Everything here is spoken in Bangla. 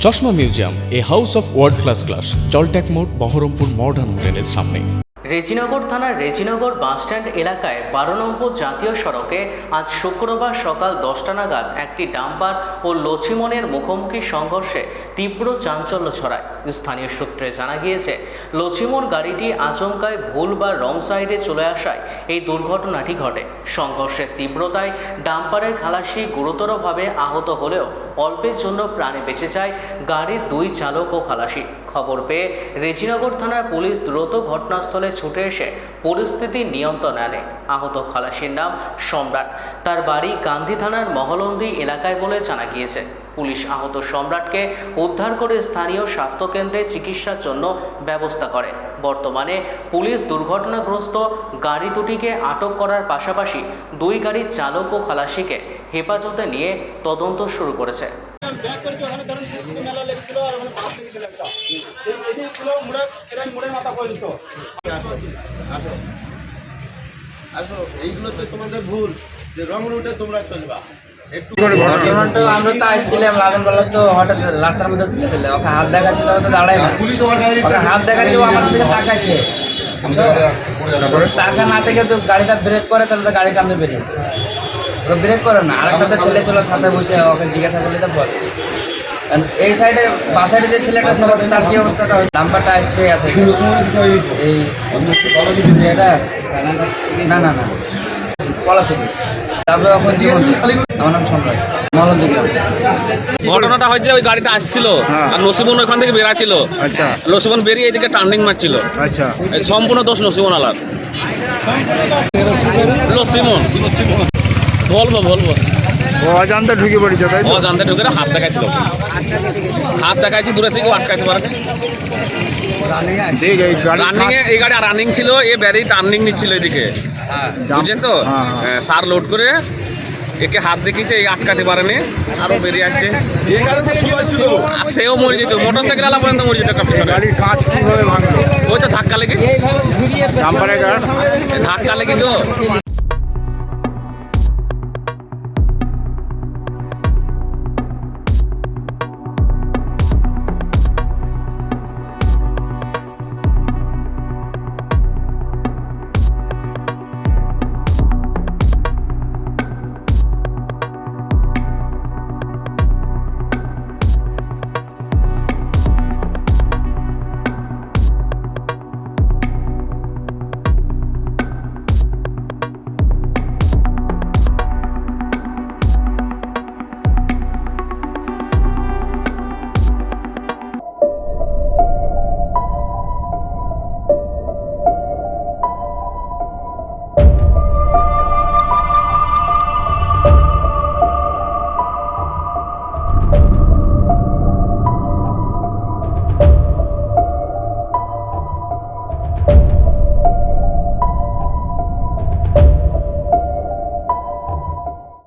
চশমা museum, a house of world class, জলট্যাক মোড়, বহরমপুর মডার্ন হোটেলের সামনে। রেজিনগর থানার রেজিনগর বাসস্ট্যান্ড এলাকায় 12 নম্বর জাতীয় সড়কে আজ শুক্রবার সকাল 10টা নাগাদ একটি ডাম্পার ও লছিমনের মুখোমুখি সংঘর্ষে তীব্র চাঞ্চল্য ছড়ায়। স্থানীয় সূত্রে জানা গিয়েছে, লছিমন গাড়িটি আচমকায় ভুল বা রং সাইডে চলে আসায় এই দুর্ঘটনাটি ঘটে। সংঘর্ষের তীব্রতায় ডাম্পারের খালাসি গুরুতরভাবে আহত হলেও অল্পের জন্য প্রাণে বেঁচে যায় গাড়ির 2 চালক ও খালাসি। খবর পেয়ে রেজিনগর থানার পুলিশ দ্রুত ঘটনাস্থলে ছুটে এসে পরিস্থিতি নিয়ন্ত্রণে আনে। আহত খালাসির নাম সম্রাট, তার বাড়ি গান্ধী থানার মহলন্দি এলাকায় বলে জানা গিয়েছে। পুলিশ আহত সম্রাটকে উদ্ধার করে স্থানীয় স্বাস্থ্যকেন্দ্রে চিকিৎসার জন্য ব্যবস্থা করে। বর্তমানে পুলিশ দুর্ঘটনাগ্রস্ত গাড়ি দুটিকে আটক করার পাশাপাশি 2 গাড়ির চালক ও খালাসিকে হেফাজতে নিয়ে তদন্ত শুরু করেছে। আসো, এইগুলো তো তোমাদের ভুল যে রং রুটে তোমরা চলবা। ঘটনাটা আমরা তো আসছিলাম লাদেনবেলা, তো হঠাৎ রাস্তার মধ্যে তুলে দিলে ওকে হাত দেখাচ্ছে, তবে তো দাঁড়ায় না। ওকে হাত দেখাচ্ছে, ও আমাদের দিকে তাকাচ্ছে, টাকা না থেকে তো গাড়িটা ব্রেক করে, তাহলে তো গাড়ি টানতে বেরিয়েছে। ওকে ব্রেক করে না, আরেকটা তো ছেলে ছিল সাথে বসে, ওকে জিজ্ঞাসা করলে তো বলে। এই সাইডে বাঁ সাইডে যে ছেলেটা ছিল তার কি অবস্থাটা হয়, নাম্বারটা আসছে এই এটা না না না পলাশিটি, তারপরে এখন জীবন। আমার নাম সম্রাট, মহলন্দি গ্রাম। ঘটনাটা হয়েছে, ওই গাড়িটা আসছিল আর নসিমন ওখান থেকে বেরাচ্ছিল। আচ্ছা, নসিমন বেরিয়ে এদিকে টার্নিং মারছিল। আচ্ছা, এই সম্পূর্ণ দোষ নসিমন আলার। নসিমন বলবো ও অজান্তে ঢুকে পড়েছে, তাই তো? জানতে ঢুকে হাত দেখাচ্ছিল, হাত দেখাচ্ছি দূরে থেকে আটকাইতে পারে। ঠিক, এই গাড়ি রানিং এই গাড়ি রানিং ছিল, এ ব্যারি টার্নিং নিচ্ছিল এদিকে, বুঝছেন তো? সার লোড করে একে হাত দেখিয়েছে, এই আটকাতে পারেনি, আরো বেরিয়ে আসছে। আর সেও মরে যেত, মোটরসাইকেল আলা পর্যন্ত মরে যেত একটা পিছনে। গাড়ির কাঁচ কিভাবে ভাঙলো? ওই তো ধাক্কা লেগে, ডাম্পারের গাড়ি ধাক্কা লেগে তো